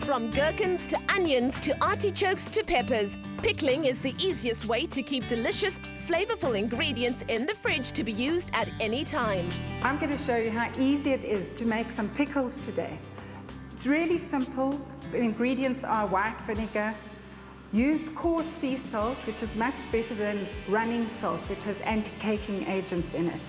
From gherkins to onions to artichokes to peppers, pickling is the easiest way to keep delicious, flavorful ingredients in the fridge to be used at any time. I'm going to show you how easy it is to make some pickles today. It's really simple. The ingredients are white vinegar. Use coarse sea salt, which is much better than running salt, which has anti-caking agents in it.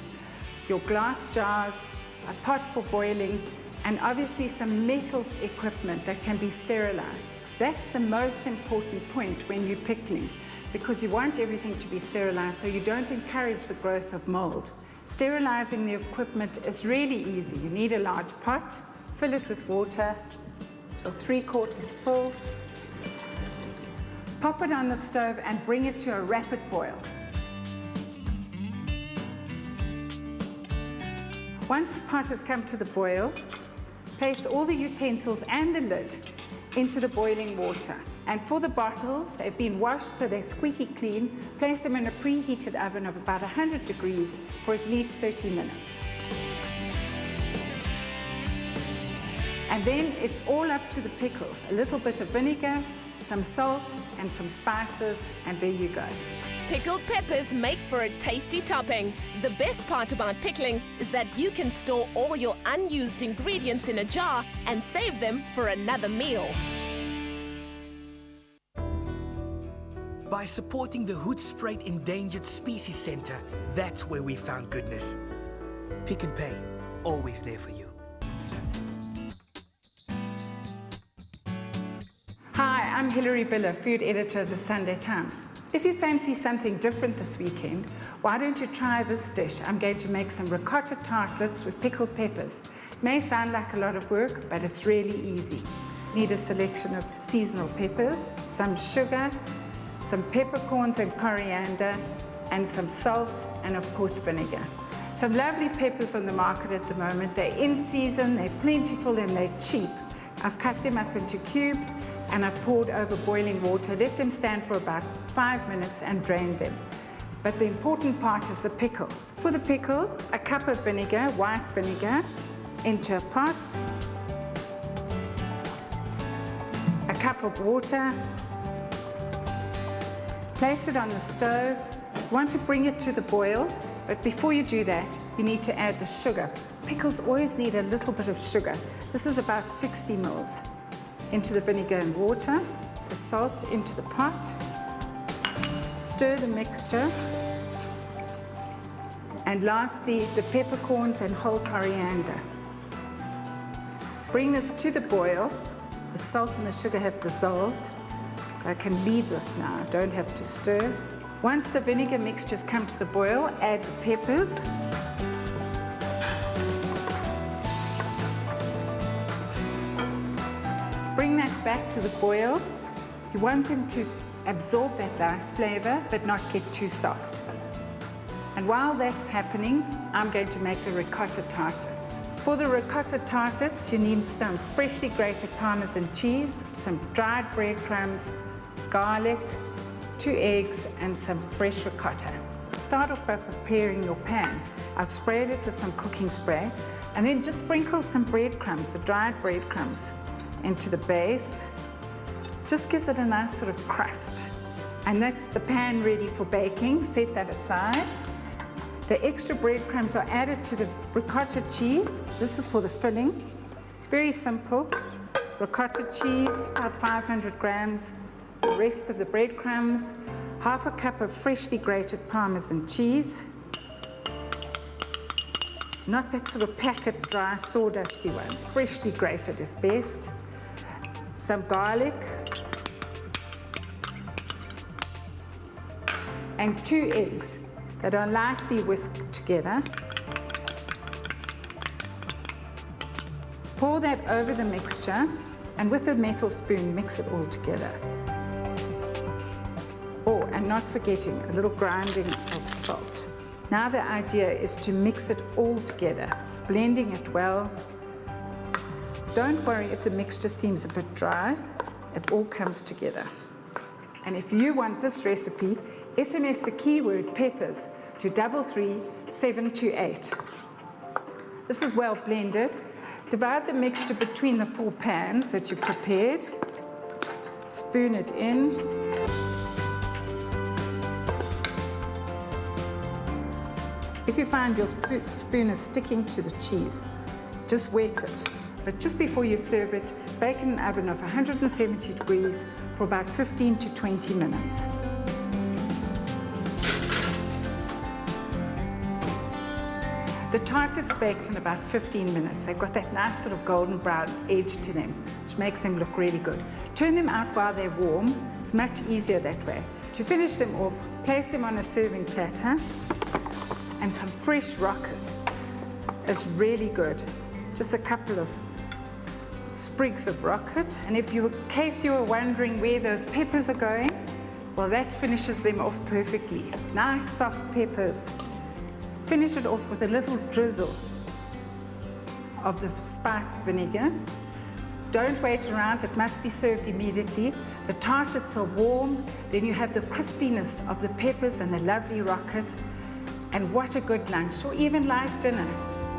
Your glass jars, a pot for boiling, and obviously some metal equipment that can be sterilized. That's the most important point when you're pickling, because you want everything to be sterilized so you don't encourage the growth of mold. Sterilizing the equipment is really easy. You need a large pot, fill it with water, so 3/4 full. Pop it on the stove and bring it to a rapid boil. Once the pot has come to the boil, place all the utensils and the lid into the boiling water. And for the bottles, they've been washed so they're squeaky clean. Place them in a preheated oven of about 100 degrees for at least 30 minutes. And then it's all up to the pickles. A little bit of vinegar, some salt, and some spices, and there you go. Pickled peppers make for a tasty topping. The best part about pickling is that you can store all your unused ingredients in a jar and save them for another meal. By supporting the Hoedspruit Endangered Species Centre, that's where we found goodness. Pick and Pay, always there for you. Hi, I'm Hilary Biller, food editor of the Sunday Times. If you fancy something different this weekend, why don't you try this dish? I'm going to make some ricotta tartlets with pickled peppers. It may sound like a lot of work, but it's really easy. Need a selection of seasonal peppers, some sugar, some peppercorns and coriander, and some salt, and of course vinegar. Some lovely peppers on the market at the moment. They're in season, they're plentiful, and they're cheap. I've cut them up into cubes and I've poured over boiling water. Let them stand for about 5 minutes and drain them. But the important part is the pickle. For the pickle, a cup of vinegar, white vinegar, into a pot, a cup of water, place it on the stove. You want to bring it to the boil, but before you do that, you need to add the sugar. Pickles always need a little bit of sugar. This is about 60 mils. Into the vinegar and water, the salt into the pot, stir the mixture, and lastly, the peppercorns and whole coriander. Bring this to the boil. The salt and the sugar have dissolved, so I can leave this now. I don't have to stir. Once the vinegar mixtures come to the boil, add the peppers. Bring that back to the boil. You want them to absorb that nice flavor, but not get too soft. And while that's happening, I'm going to make the ricotta tartlets. For the ricotta tartlets, you need some freshly grated Parmesan cheese, some dried breadcrumbs, garlic, 2 eggs, and some fresh ricotta. Start off by preparing your pan. I've sprayed it with some cooking spray, and then just sprinkle some breadcrumbs, the dried breadcrumbs, into the base. Just gives it a nice sort of crust. And that's the pan ready for baking. Set that aside. The extra breadcrumbs are added to the ricotta cheese. This is for the filling. Very simple. Ricotta cheese, about 500 grams. The rest of the breadcrumbs. Half a cup of freshly grated Parmesan cheese. Not that sort of packet dry, sawdusty one. Freshly grated is best. Some garlic, and 2 eggs that are lightly whisked together. Pour that over the mixture, and with a metal spoon, mix it all together. Oh, and not forgetting a little grinding of salt. Now the idea is to mix it all together, blending it well. Don't worry if the mixture seems a bit dry, it all comes together. And if you want this recipe, SMS the keyword peppers to 33728. This is well blended. Divide the mixture between the 4 pans that you prepared. Spoon it in. If you find your spoon is sticking to the cheese, just wet it. But just before you serve it, bake in an oven of 170 degrees for about 15 to 20 minutes. The tartlets baked in about 15 minutes. They've got that nice sort of golden brown edge to them, which makes them look really good. Turn them out while they're warm. It's much easier that way. To finish them off, place them on a serving platter, and some fresh rocket is really good. Just a couple of sprigs of rocket. And if you, in case you were wondering where those peppers are going, well, that finishes them off perfectly. Nice soft peppers. Finish it off with a little drizzle of the spiced vinegar. Don't wait around, it must be served immediately. The tartlets are warm, then you have the crispiness of the peppers and the lovely rocket. And what a good lunch, or even light dinner.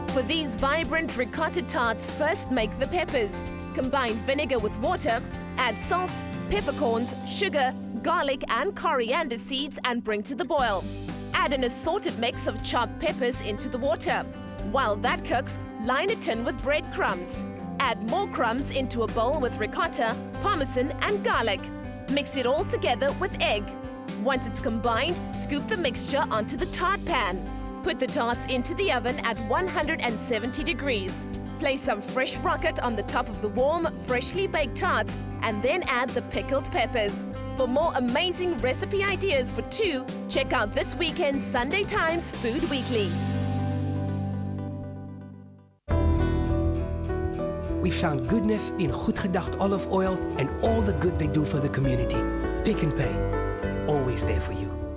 For these vibrant ricotta tarts, first make the peppers. Combine vinegar with water, add salt, peppercorns, sugar, garlic and coriander seeds and bring to the boil. Add an assorted mix of chopped peppers into the water. While that cooks, line a tin with breadcrumbs. Add more crumbs into a bowl with ricotta, parmesan and garlic. Mix it all together with egg. Once it's combined, scoop the mixture onto the tart pan. Put the tarts into the oven at 170 degrees. Place some fresh rocket on the top of the warm, freshly baked tarts and then add the pickled peppers. For more amazing recipe ideas for 2, check out this weekend's Sunday Times Food Weekly. We found goodness in Goed Gedacht olive oil and all the good they do for the community. Pick and Pay, always there for you.